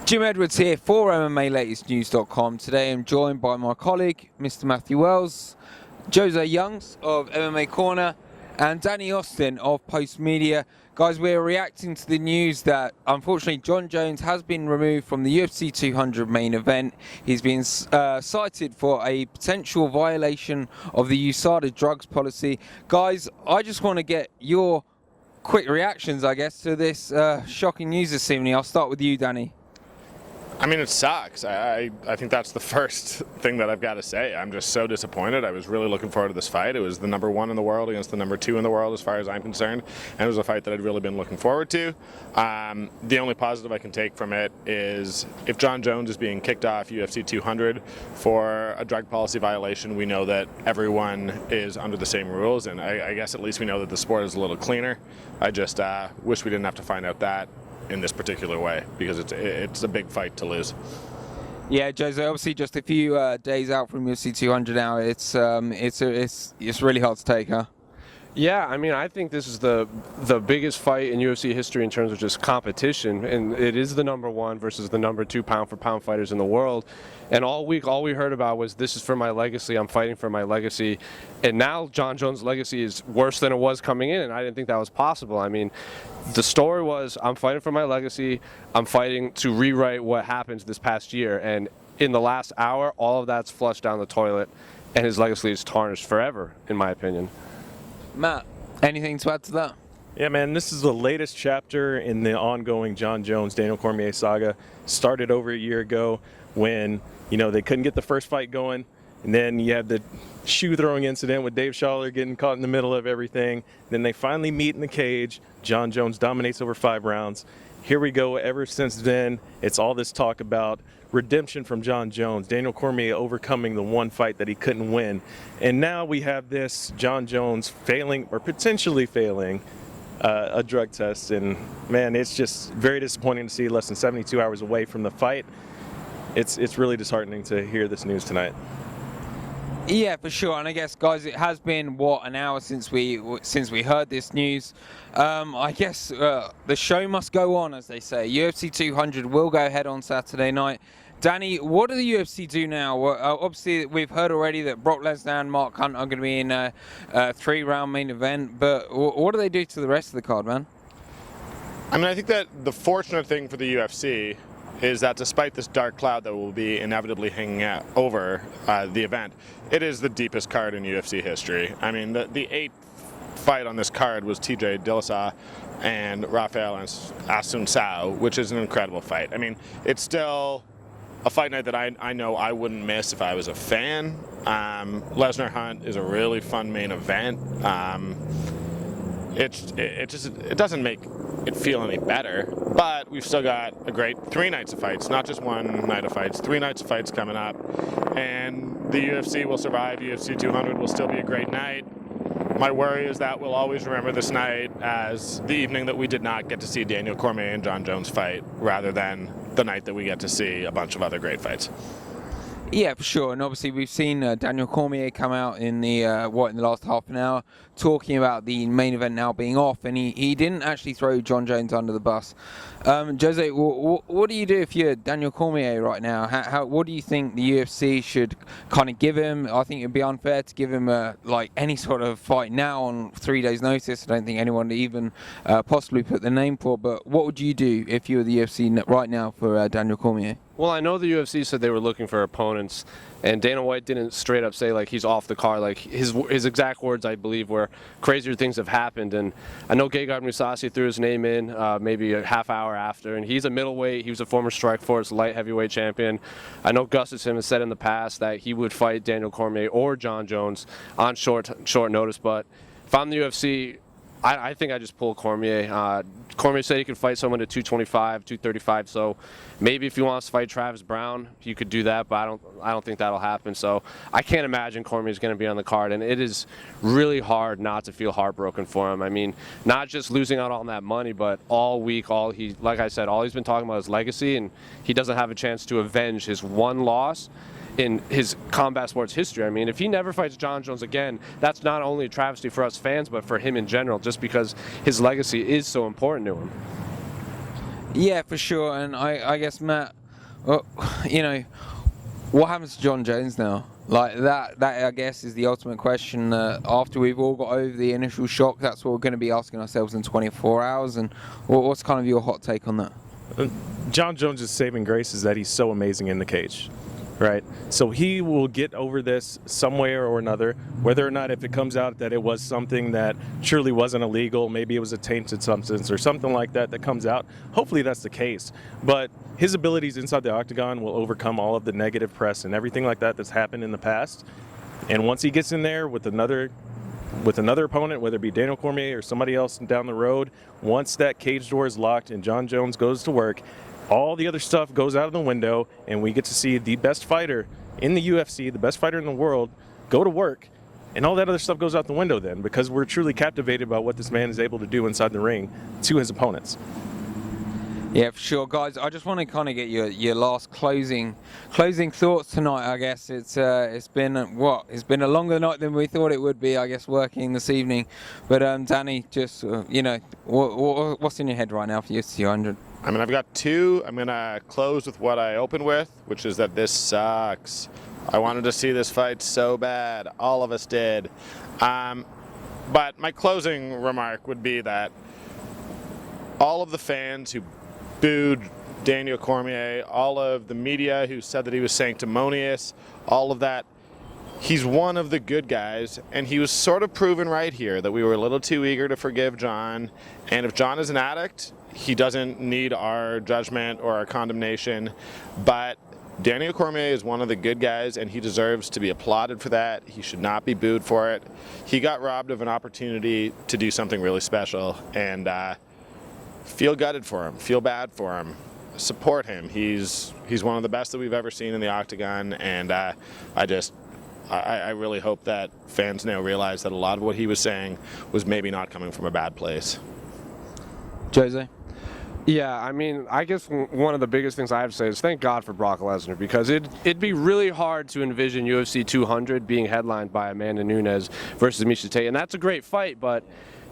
Jim Edwards here for MMALatestNews.com. Today I'm joined by my colleague, Mr. Matthew Wells, Jose Youngs of MMA Corner, and Danny Austin of Post Media. Guys, we're reacting to the news that unfortunately Jon Jones has been removed from the UFC 200 main event. He's been cited for a potential violation of the USADA drugs policy. Guys, I just want to get your quick reactions, I guess, to this shocking news this evening. I'll start with you, Danny. I mean, it sucks. I think that's the first thing that I've got to say. I'm just so disappointed. I was really looking forward to this fight. It was the number 1 in the world against the number 2 in the world as far as I'm concerned. And it was a fight that I'd really been looking forward to. The only positive I can take from it is if Jon Jones is being kicked off UFC 200 for a drug policy violation, we know that everyone is under the same rules. And I guess at least we know that the sport is a little cleaner. I just wish we didn't have to find out that in this particular way, because it's a big fight to lose. Yeah, Jose, obviously just a few days out from UFC 200 now. It's really hard to take, huh? Yeah, I mean, I think this is the biggest fight in UFC history in terms of just competition, and it is the number 1 versus the number 2 pound-for-pound fighters in the world. And all week, all we heard about was, this is for my legacy, I'm fighting for my legacy. And now Jon Jones' legacy is worse than it was coming in, and I didn't think that was possible. I mean, the story was, I'm fighting for my legacy, I'm fighting to rewrite what happened this past year. And in the last hour, all of that's flushed down the toilet, and his legacy is tarnished forever, in my opinion. Matt, anything to add to that? Yeah, man, this is the latest chapter in the ongoing Jon Jones, Daniel Cormier saga. Started over a year ago when, they couldn't get the first fight going. And then you had the shoe throwing incident with Dave Schaller getting caught in the middle of everything. Then they finally meet in the cage. Jon Jones dominates over 5 rounds. Here we go. Ever since then, it's all this talk about redemption from Jon Jones, Daniel Cormier overcoming the one fight that he couldn't win. And now we have this Jon Jones failing, or potentially failing, a drug test. And man, it's just very disappointing to see less than 72 hours away from the fight. It's really disheartening to hear this news tonight. Yeah, for sure. And I guess, guys, it has been an hour since we heard this news. I guess the show must go on, as they say. UFC 200 will go ahead on Saturday night. Danny, what do the UFC do now? Obviously, we've heard already that Brock Lesnar and Mark Hunt are going to be in a 3-round main event. But what do they do to the rest of the card, man? I mean, I think that the fortunate thing for the UFC is that despite this dark cloud that will be inevitably hanging out over the event, it is the deepest card in UFC history. I mean, the 8th fight on this card was TJ Dillashaw and Rafael Assunção, which is an incredible fight. I mean, it's still a fight night that I know I wouldn't miss if I was a fan. Lesnar Hunt is a really fun main event. It doesn't make it feel any better, but we've still got a great 3 nights of fights, not just 1 night of fights, 3 nights of fights coming up, and the UFC will survive. UFC 200 will still be a great night. My worry is that we'll always remember this night as the evening that we did not get to see Daniel Cormier and Jon Jones fight, rather than the night that we get to see a bunch of other great fights. Yeah, for sure. And obviously we've seen Daniel Cormier come out in the last half an hour talking about the main event now being off, and he didn't actually throw Jon Jones under the bus. Jose, what do you do if you're Daniel Cormier right now? What do you think the UFC should kind of give him? I think it'd be unfair to give him any sort of fight now on 3 days' notice. I don't think anyone would even possibly put the name for. But what would you do if you were the UFC right now for Daniel Cormier? Well, I know the UFC said they were looking for opponents, and Dana White didn't straight up say he's off the card. His exact words, I believe, were crazier things have happened. And I know Gegard Mousasi threw his name in maybe a half hour after, and he's a middleweight. He was a former Strikeforce light heavyweight champion. I know Gustafsson has said in the past that he would fight Daniel Cormier or Jon Jones on short notice. But if I'm the UFC, I think I just pull Cormier. Cormier said he could fight someone at 225, 235. So maybe if he wants to fight Travis Brown, you could do that. But I don't think that'll happen. So I can't imagine Cormier's going to be on the card. And it is really hard not to feel heartbroken for him. I mean, not just losing out on that money, but all week, like I said, all he's been talking about is legacy, and he doesn't have a chance to avenge his one loss in his combat sports history. I mean, if he never fights Jon Jones again, that's not only a travesty for us fans, but for him in general, just because his legacy is so important to him. Yeah, for sure. And I guess, Matt, well, you know, what happens to Jon Jones now? Like that I guess is the ultimate question. After we've all got over the initial shock, that's what we're going to be asking ourselves in 24 hours. And what's kind of your hot take on that? Jon Jones' saving grace is that he's so amazing in the cage, right? So he will get over this some way or another, whether or not if it comes out that it was something that truly wasn't illegal, maybe it was a tainted substance or something like that that comes out. Hopefully that's the case. But his abilities inside the octagon will overcome all of the negative press and everything like that that's happened in the past. And once he gets in there with another opponent, whether it be Daniel Cormier or somebody else down the road, once that cage door is locked and Jon Jones goes to work, all the other stuff goes out of the window, and we get to see the best fighter in the UFC, the best fighter in the world, go to work, and all that other stuff goes out the window then, because we're truly captivated by what this man is able to do inside the ring to his opponents. Yeah, for sure, guys. I just want to kind of get your last closing thoughts tonight. I guess it's been a longer night than we thought it would be. I guess working this evening, but Danny, just what's in your head right now for UFC 200? I mean, I've got two. I'm going to close with what I opened with, which is that this sucks. I wanted to see this fight so bad. All of us did. But my closing remark would be that all of the fans who booed Daniel Cormier, all of the media who said that he was sanctimonious, all of that, he's one of the good guys, and he was sort of proven right here that we were a little too eager to forgive Jon. And if Jon is an addict, he doesn't need our judgment or our condemnation. But Daniel Cormier is one of the good guys, and he deserves to be applauded for that. He should not be booed for it. He got robbed of an opportunity to do something really special, and feel gutted for him, feel bad for him, support him. He's one of the best that we've ever seen in the octagon, and I really hope that fans now realize that a lot of what he was saying was maybe not coming from a bad place. Jose? Yeah, I mean, I guess one of the biggest things I have to say is thank God for Brock Lesnar, because it'd be really hard to envision UFC 200 being headlined by Amanda Nunes versus Miesha Tate, and that's a great fight, but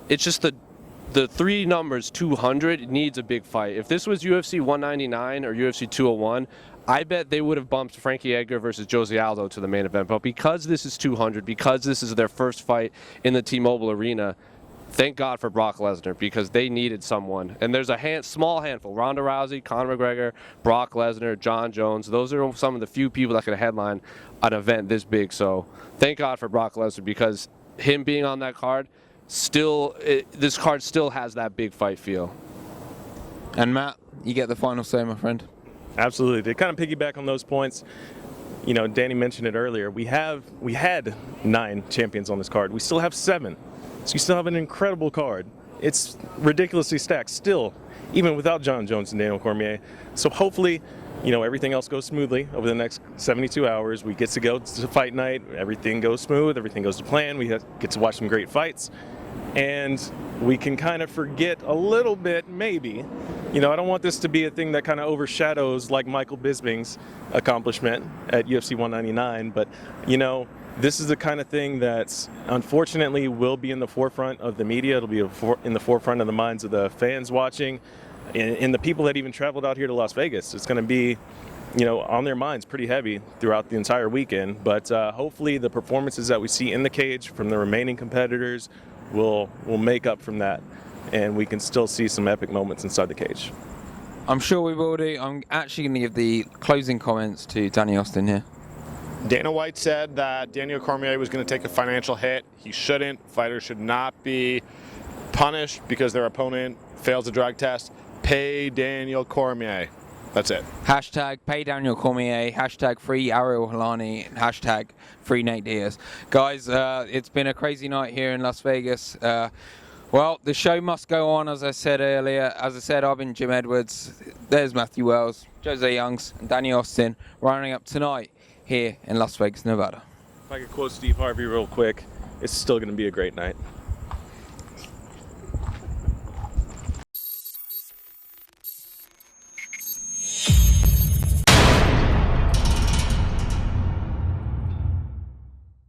it's just the three numbers 200 needs a big fight. If this was UFC 199 or UFC 201, I bet they would have bumped Frankie Edgar versus Jose Aldo to the main event. But because this is 200, because this is their first fight in the T-Mobile Arena, thank God for Brock Lesnar, because they needed someone. And there's a small handful: Ronda Rousey, Conor McGregor, Brock Lesnar, Jon Jones. Those are some of the few people that can headline an event this big. So thank God for Brock Lesnar, because him being on that card, this card still has that big fight feel. And Matt, you get the final say, my friend. Absolutely. To kind of piggyback on those points, Danny mentioned it earlier. We had 9 champions on this card. We still have 7. So you still have an incredible card. It's ridiculously stacked still, even without Jon Jones and Daniel Cormier. So hopefully, everything else goes smoothly over the next 72 hours. We get to go to fight night. Everything goes smooth. Everything goes to plan. We get to watch some great fights. And we can kind of forget a little bit, maybe. I don't want this to be a thing that kind of overshadows like Michael Bisping's accomplishment at UFC 199, but, this is the kind of thing that unfortunately will be in the forefront of the media. It'll be in the forefront of the minds of the fans watching, and the people that even traveled out here to Las Vegas. It's going to be, on their minds pretty heavy throughout the entire weekend. But hopefully the performances that we see in the cage from the remaining competitors will make up from that, and we can still see some epic moments inside the cage. I'm sure we will do. I'm actually going to give the closing comments to Danny Austin here. Dana White said that Daniel Cormier was going to take a financial hit. He shouldn't. Fighters should not be punished because their opponent fails a drug test. Pay Daniel Cormier. That's it. Hashtag pay Daniel Cormier. Hashtag free Ariel Helwani. Hashtag free Nate Diaz. Guys, it's been a crazy night here in Las Vegas. Well, the show must go on, as I said earlier. As I said, I've been Jim Edwards. There's Matthew Wells, Jose Youngs, and Danny Austin rounding up tonight here in Las Vegas, Nevada. If I could quote Steve Harvey real quick, it's still going to be a great night.